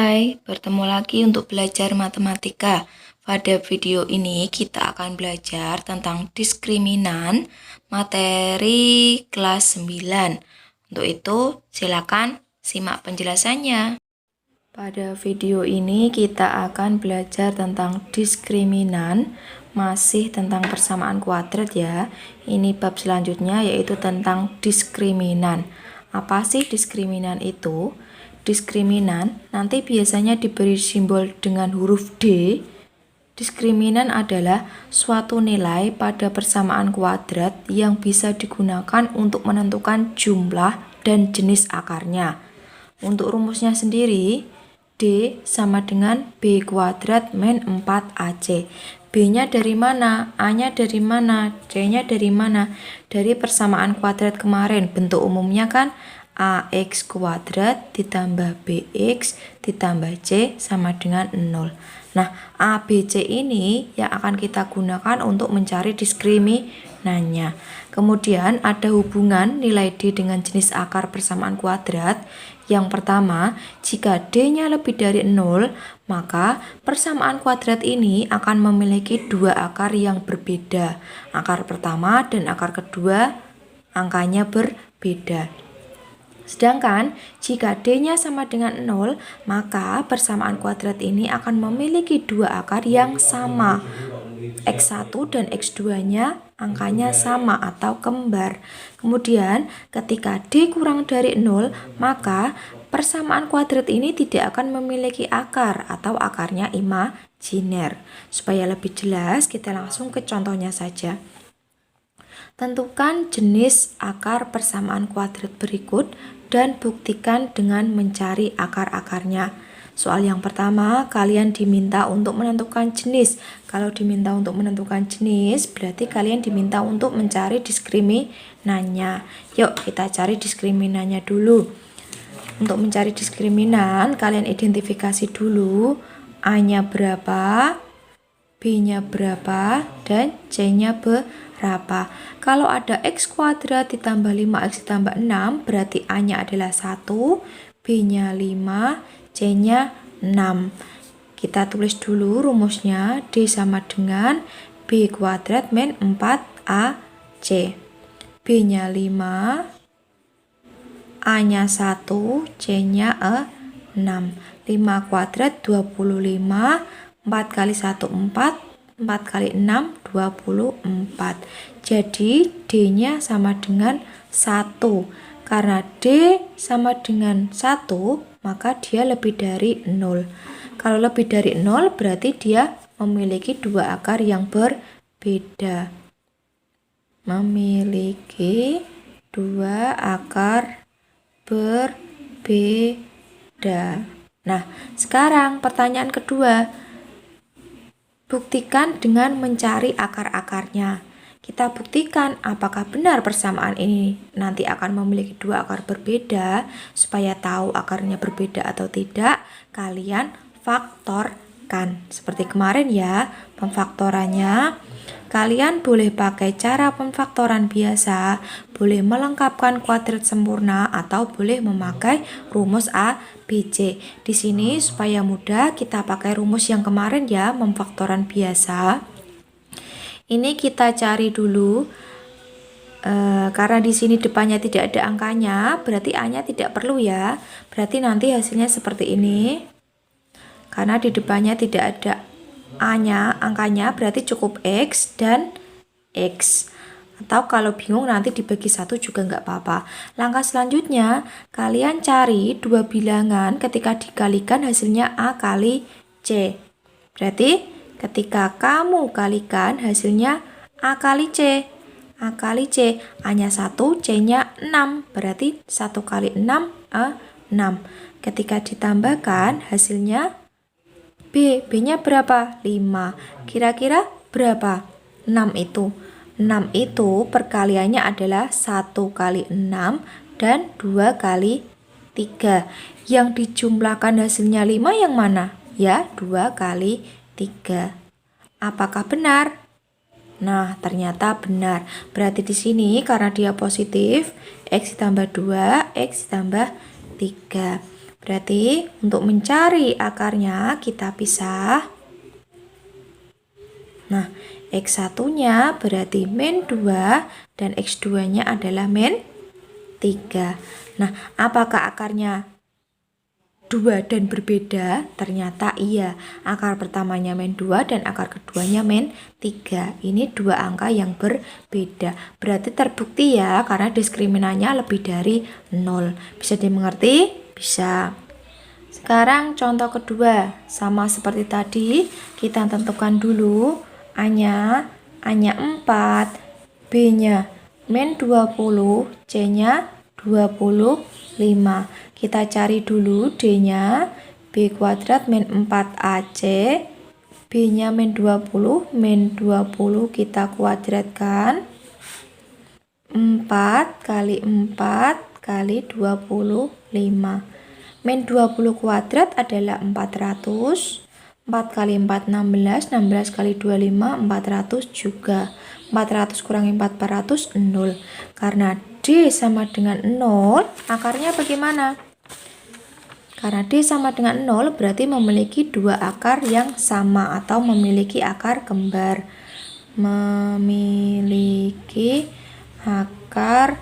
Hai, bertemu lagi untuk belajar matematika. Pada video ini kita akan belajar tentang diskriminan materi kelas 9. Untuk itu, silakan simak penjelasannya. Pada video ini kita akan belajar tentang diskriminan, masih tentang persamaan kuadrat ya. Ini bab selanjutnya yaitu tentang diskriminan. Apa sih diskriminan itu? Diskriminan nanti biasanya diberi simbol dengan huruf D. Diskriminan adalah suatu nilai pada persamaan kuadrat yang bisa digunakan untuk menentukan jumlah dan jenis akarnya. Untuk rumusnya sendiri, D sama dengan B kuadrat min 4AC. B-nya dari mana? A-nya dari mana? C-nya dari mana? Dari persamaan kuadrat kemarin. Bentuk umumnya kan AX kuadrat ditambah BX ditambah C sama dengan 0. Nah, A, B, C ini yang akan kita gunakan untuk mencari diskriminannya. Kemudian ada hubungan nilai D dengan jenis akar persamaan kuadrat. Yang pertama, jika D-nya lebih dari 0, maka persamaan kuadrat ini akan memiliki dua akar yang berbeda. Akar pertama dan akar kedua angkanya berbeda. Sedangkan jika D-nya sama dengan 0, maka persamaan kuadrat ini akan memiliki dua akar yang sama. X1 dan X2-nya angkanya sama atau kembar. Kemudian ketika D kurang dari 0, maka persamaan kuadrat ini tidak akan memiliki akar atau akarnya imajiner. Supaya lebih jelas, kita langsung ke contohnya saja. Tentukan jenis akar persamaan kuadrat berikut dan buktikan dengan mencari akar-akarnya. Soal yang pertama, kalian diminta untuk menentukan jenis. Kalau diminta untuk menentukan jenis, berarti kalian diminta untuk mencari diskriminannya. Yuk, kita cari diskriminannya dulu. Untuk mencari diskriminan, kalian identifikasi dulu A-nya berapa, B-nya berapa, dan C-nya berapa. Kalau ada X kuadrat ditambah 5X ditambah 6, berarti A-nya adalah 1, B-nya 5, C-nya 6. Kita tulis dulu rumusnya. D sama dengan B kuadrat min 4AC. B-nya 5, A-nya 1, C-nya 6. 5 kuadrat 25, 4 kali 1 4, 4 kali 6 24. Jadi D-nya sama dengan 1. Karena D sama dengan 1, maka dia lebih dari 0. Kalau lebih dari 0 berarti dia memiliki dua akar yang berbeda. Memiliki dua akar berbeda. Nah, sekarang pertanyaan kedua. Buktikan dengan mencari akar-akarnya. Kita buktikan apakah benar persamaan ini nanti akan memiliki dua akar berbeda. Supaya tahu akarnya berbeda atau tidak, kalian faktorkan. Seperti kemarin ya, pemfaktorannya. Kalian boleh pakai cara pemfaktoran biasa, boleh melengkapkan kuadrat sempurna, atau boleh memakai rumus A, B, C. Di sini supaya mudah kita pakai rumus yang kemarin ya, pemfaktoran biasa. Ini kita cari dulu. Karena di sini depannya tidak ada angkanya, berarti A-nya tidak perlu ya. Berarti nanti hasilnya seperti ini. Karena di depannya tidak ada A-nya, angkanya, berarti cukup X dan X. Atau kalau bingung nanti dibagi 1 juga nggak apa-apa. Langkah selanjutnya, kalian cari dua bilangan ketika dikalikan hasilnya A kali C. Berarti ketika kamu kalikan hasilnya A kali C. A kali C, A-nya 1, C-nya 6. Berarti 1 kali 6, 6. Ketika ditambahkan hasilnya B, B-nya berapa? 5. Kira-kira berapa? 6 itu. 6 itu perkaliannya adalah 1 kali 6 dan 2 kali 3. Yang dijumlahkan hasilnya 5 yang mana? Ya, 2 kali 3. Apakah benar? Nah, ternyata benar. Berarti di sini karena dia positif, X ditambah 2, X ditambah 3. Berarti untuk mencari akarnya kita pisah. Nah, X1-nya berarti min 2 dan X2-nya adalah min 3. Nah, apakah akarnya 2 dan berbeda? Ternyata iya. Akar pertamanya min 2 dan akar keduanya min 3. Ini dua angka yang berbeda. Berarti terbukti ya, karena diskriminannya lebih dari 0. Bisa dimengerti? Bisa. Sekarang contoh kedua, sama seperti tadi, kita tentukan dulu A-nya 4, B-nya min 20, C-nya 25. Kita cari dulu D-nya, B kuadrat min 4AC, B-nya min 20 kita kuadratkan. 4 kali 4 kali 25. Min 20 kuadrat adalah 400. 4 kali 4 16, 16 kali 25 400 juga. 400 kurangi 400 0. Karena D sama dengan 0, akarnya bagaimana? Karena D sama dengan 0 berarti memiliki dua akar yang sama atau memiliki akar kembar. Memiliki akar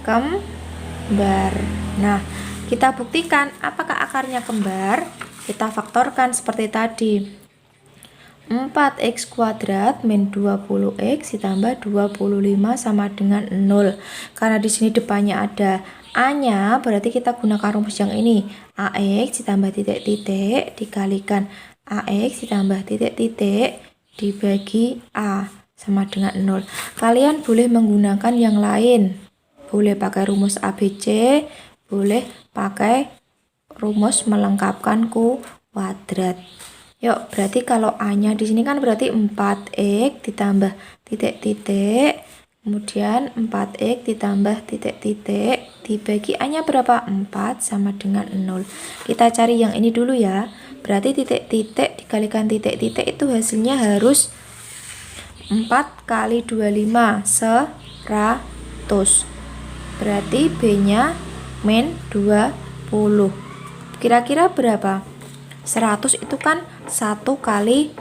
kembar. Nah, kita buktikan apakah akarnya kembar. Kita faktorkan seperti tadi. 4x kuadrat min 20x ditambah 25 sama dengan 0. Karena di sini depannya ada A-nya, berarti kita gunakan rumus yang ini. AX ditambah titik-titik dikalikan AX ditambah titik-titik dibagi A sama dengan 0. Kalian boleh menggunakan yang lain. Boleh pakai rumus ABC, boleh pakai rumus melengkapkan kuadrat. Yuk, berarti kalau A-nya di sini kan berarti 4x ditambah titik-titik, kemudian 4x ditambah titik-titik dibagi A-nya berapa? 4 sama dengan 0. Kita cari yang ini dulu ya. Berarti titik-titik dikalikan titik-titik itu hasilnya harus 4 kali 25 100. Berarti B-nya min 20. Kira-kira berapa? 100 itu kan 1 kali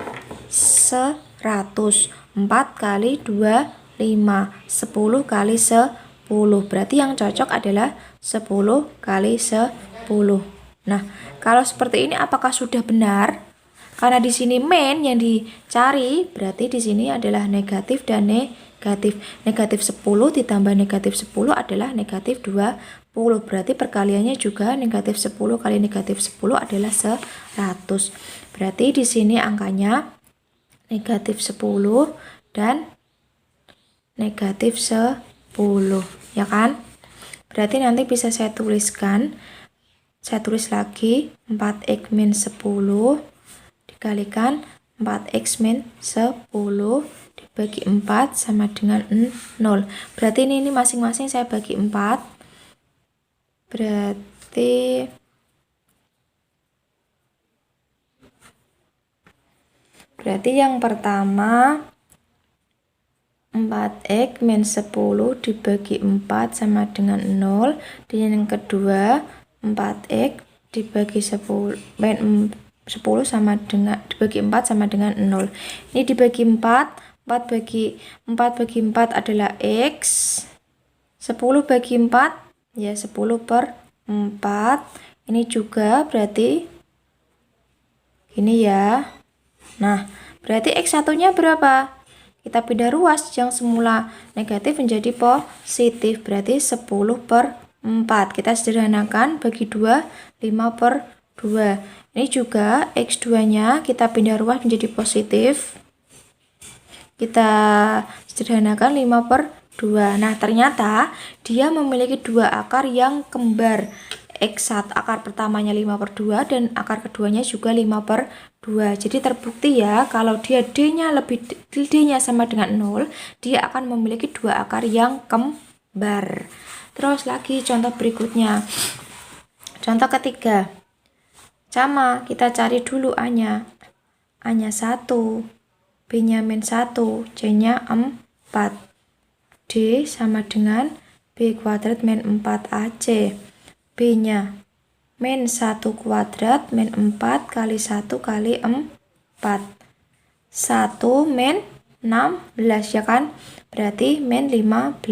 100. 4 kali 25. 10 kali 10. Berarti yang cocok adalah 10 kali 10. Nah, kalau seperti ini apakah sudah benar? Karena di sini min yang dicari, berarti di sini adalah negatif dan negatif. Negatif 10 ditambah negatif 10 adalah negatif 20. Berarti perkaliannya juga negatif 10 kali negatif 10 adalah 100. Berarti di sini angkanya negatif 10 dan negatif 10. Ya kan? Berarti nanti bisa saya tuliskan. Saya tulis lagi 4x min 10 dikalikan 4x min 10 dibagi 4 sama dengan 0. Berarti ini masing-masing saya bagi 4. Berarti yang pertama 4x min 10 dibagi 4 sama dengan 0. Dan yang kedua 4x dibagi 10 sama dengan dibagi 4 sama dengan 0. Ini dibagi 4 bagi 4 adalah x. 10 bagi 4 ya 10 per 4. Ini juga berarti ini ya. Nah, berarti x1-nya berapa? Kita pindah ruas yang semula negatif menjadi positif. Berarti 10 per 4. Kita sederhanakan bagi 2, 5 per 2. Ini juga x2-nya kita pindah ruas menjadi positif. Kita sederhanakan 5 per 2. Nah, ternyata dia memiliki dua akar yang kembar. X1 akar pertamanya 5 per 2 dan akar keduanya juga 5 per 2. Jadi terbukti ya, kalau dia D-nya sama dengan 0, dia akan memiliki dua akar yang kembar. Terus lagi contoh berikutnya. Contoh ketiga. Sama, kita cari dulu A-nya. A-nya 1, B-nya min 1, C-nya 4. D sama dengan B kuadrat min 4AC. B-nya min 1 kuadrat min 4 kali 1 kali 4. 1 min 16 ya kan? Berarti min 15.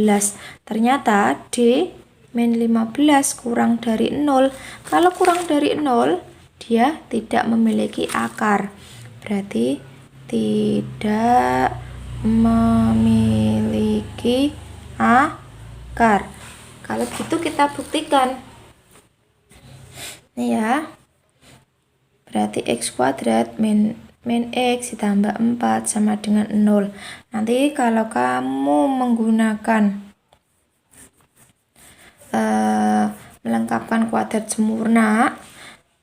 Ternyata D min 15 kurang dari 0. Kalau kurang dari 0, dia tidak memiliki akar. Berarti tidak memiliki akar. Kalau gitu kita buktikan. Nih ya. Berarti x kuadrat min x ditambah 4 sama dengan 0. Nanti kalau kamu menggunakan melengkapkan kuadrat sempurna,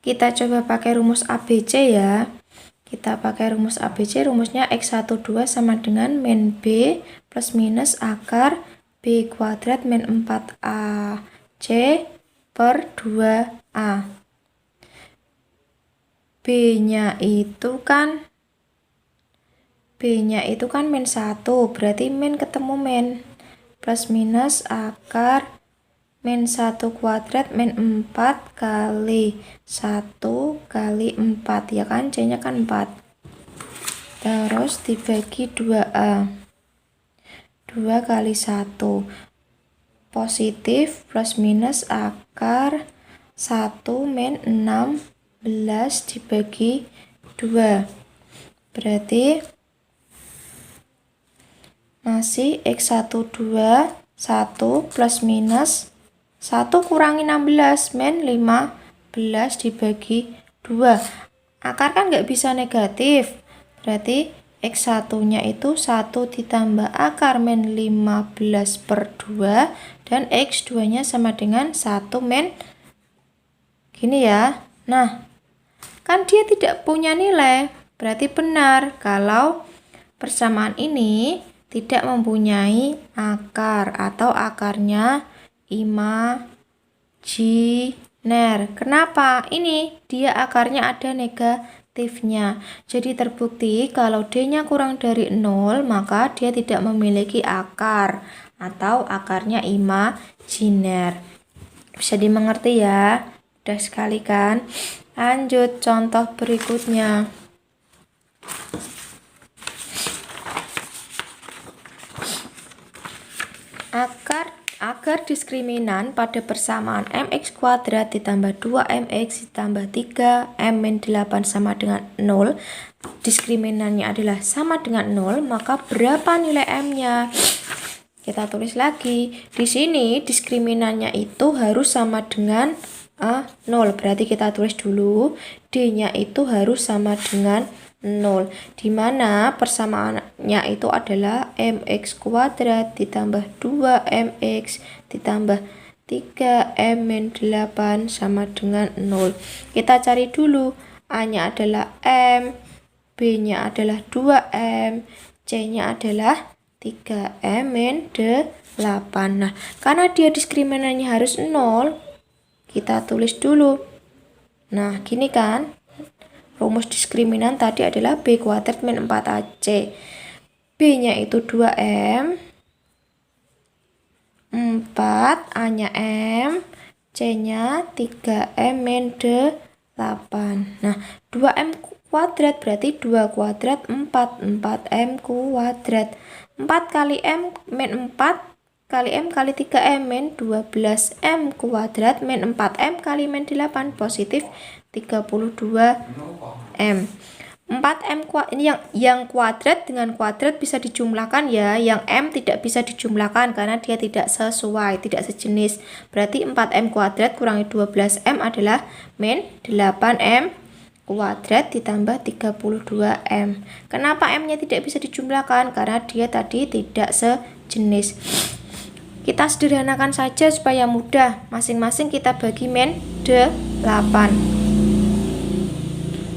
kita coba pakai rumus ABC ya. Kita pakai rumus ABC, rumusnya x12 sama dengan min b plus minus akar b kuadrat min 4ac per 2a. B-nya itu kan min 1, berarti min ketemu min. Plus minus akar min 1 kuadrat min 4 kali 1 kali 4, ya kan? C-nya kan 4. Terus dibagi 2A. 2 kali 1. Positif plus minus akar 1 min 16 dibagi 2. Berarti masih x12 1 plus minus 1 kurangi 16 min 15 dibagi 2. Akar kan nggak bisa negatif. Berarti x1 nya itu 1 ditambah akar min 15 per 2 dan x2 nya sama dengan 1 min gini ya. Nah, kan dia tidak punya nilai, berarti benar kalau persamaan ini tidak mempunyai akar atau akarnya imajiner. Kenapa? Ini dia akarnya ada negatifnya. Jadi terbukti kalau D-nya kurang dari 0, maka dia tidak memiliki akar atau akarnya imajiner. Bisa dimengerti ya? Udah sekali kan? Lanjut contoh berikutnya. Akar diskriminan pada persamaan mx kuadrat ditambah 2mx ditambah 3m min 8 sama dengan 0. Diskriminannya adalah sama dengan 0, maka berapa nilai m-nya? Kita tulis lagi. Di sini diskriminannya itu harus sama dengan 0. Berarti kita tulis dulu D-nya itu harus sama dengan 0, dimana persamaannya itu adalah mx kuadrat ditambah 2mx ditambah 3m min 8 sama dengan 0. Kita cari dulu, A-nya adalah m, B-nya adalah 2m, C-nya adalah 3m min 8. Nah, karena dia diskriminannya harus 0, kita tulis dulu. Nah, gini kan? Rumus diskriminan tadi adalah b kuadrat min 4ac. B-nya itu 2m, 4, A-nya m, C-nya 3m min 8. Nah, 2m kuadrat berarti 2 kuadrat 4, 4m kuadrat. 4 kali m min 4 kali m kali 3m min 12m kuadrat min 4m kali min 8 positif 32m. 4m yang kuadrat dengan kuadrat bisa dijumlahkan ya, yang m tidak bisa dijumlahkan karena dia tidak sesuai, tidak sejenis. Berarti 4m kuadrat kurangi 12m adalah min 8m kuadrat ditambah 32m. Kenapa m-nya tidak bisa dijumlahkan? Karena dia tadi tidak sejenis. Kita sederhanakan saja supaya mudah. Masing-masing kita bagi min 8.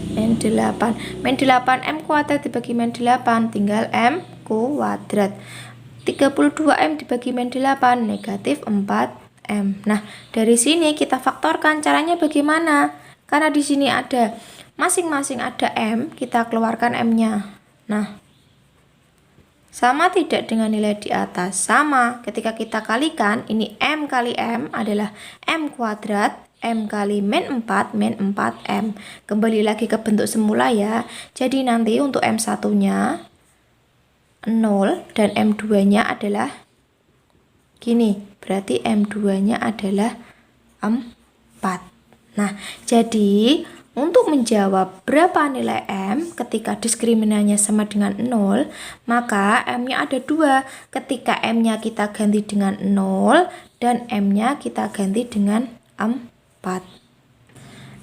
Min 8. Min 8m kuadrat dibagi min 8 tinggal m kuadrat. 32m dibagi min 8 negatif 4m. Nah, dari sini kita faktorkan. Caranya bagaimana? Karena di sini ada masing-masing ada m, kita keluarkan m-nya. Nah, sama tidak dengan nilai di atas? Sama. Ketika kita kalikan, ini m kali m adalah m kuadrat. M kali min 4 M. Kembali lagi ke bentuk semula ya. Jadi nanti untuk M1-nya 0 dan M2-nya adalah gini. Berarti M2-nya adalah 4. Nah, jadi untuk menjawab berapa nilai M ketika diskriminannya sama dengan 0, maka M-nya ada 2. Ketika M-nya kita ganti dengan 0 dan M-nya kita ganti dengan 4.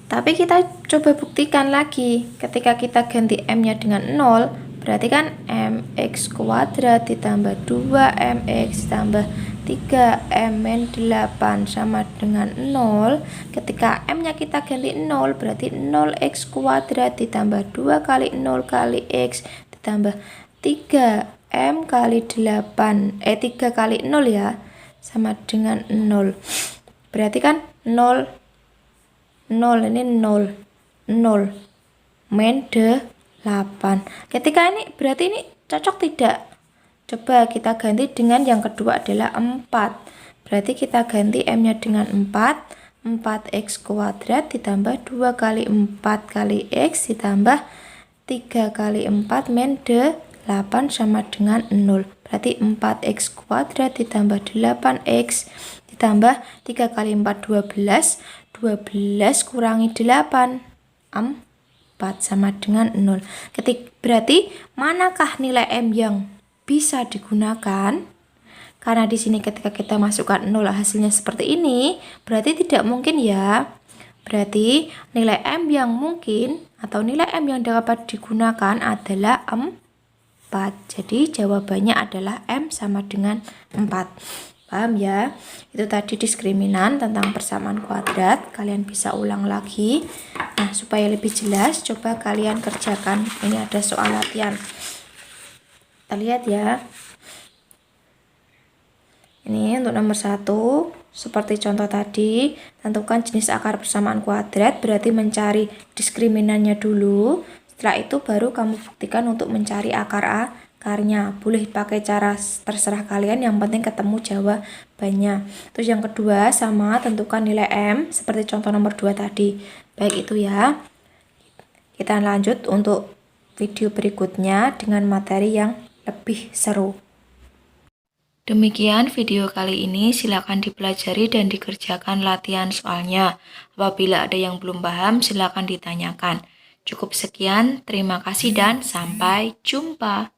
Tapi kita coba buktikan lagi. Ketika kita ganti M-nya dengan 0, berarti kan MX kuadrat ditambah 2MX ditambah 3M min 8 sama dengan 0. Ketika M-nya kita ganti 0, berarti 0X kuadrat ditambah 2 kali 0 kali X ditambah 3M kali 8. 3 kali 0 ya, sama dengan 0. Berarti kan 0 ini 0 min 8. Ketika ini berarti ini cocok tidak? Coba kita ganti dengan yang kedua adalah 4. Berarti kita ganti M-nya dengan 4. 4X kuadrat ditambah 2 kali 4 kali X ditambah 3 kali 4 min 8 sama dengan 0. Berarti 4X kuadrat ditambah 8X ditambah 3 kali 4 12. 12 kurangi 8. 4 sama dengan 0. Berarti manakah nilai M yang bisa digunakan? Karena di sini ketika kita masukkan 0 hasilnya seperti ini, berarti tidak mungkin ya. Berarti nilai M yang mungkin atau nilai M yang dapat digunakan adalah 4. Jadi jawabannya adalah M sama dengan 4. Paham ya? Itu tadi diskriminan tentang persamaan kuadrat. Kalian bisa ulang lagi. Nah, supaya lebih jelas, coba kalian kerjakan. Ini ada soal latihan. Kita lihat ya. Ini untuk nomor 1, seperti contoh tadi, tentukan jenis akar persamaan kuadrat, berarti mencari diskriminannya dulu. Setelah itu baru kamu buktikan untuk mencari akarnya. Boleh pakai cara terserah kalian, yang penting ketemu jawabannya. Terus yang kedua sama, tentukan nilai M, seperti contoh nomor 2 tadi. Baik itu ya. Kita lanjut untuk video berikutnya dengan materi yang lebih seru. Demikian video kali ini, silakan dipelajari dan dikerjakan latihan soalnya. Apabila ada yang belum paham, silakan ditanyakan. Cukup sekian, terima kasih dan sampai jumpa.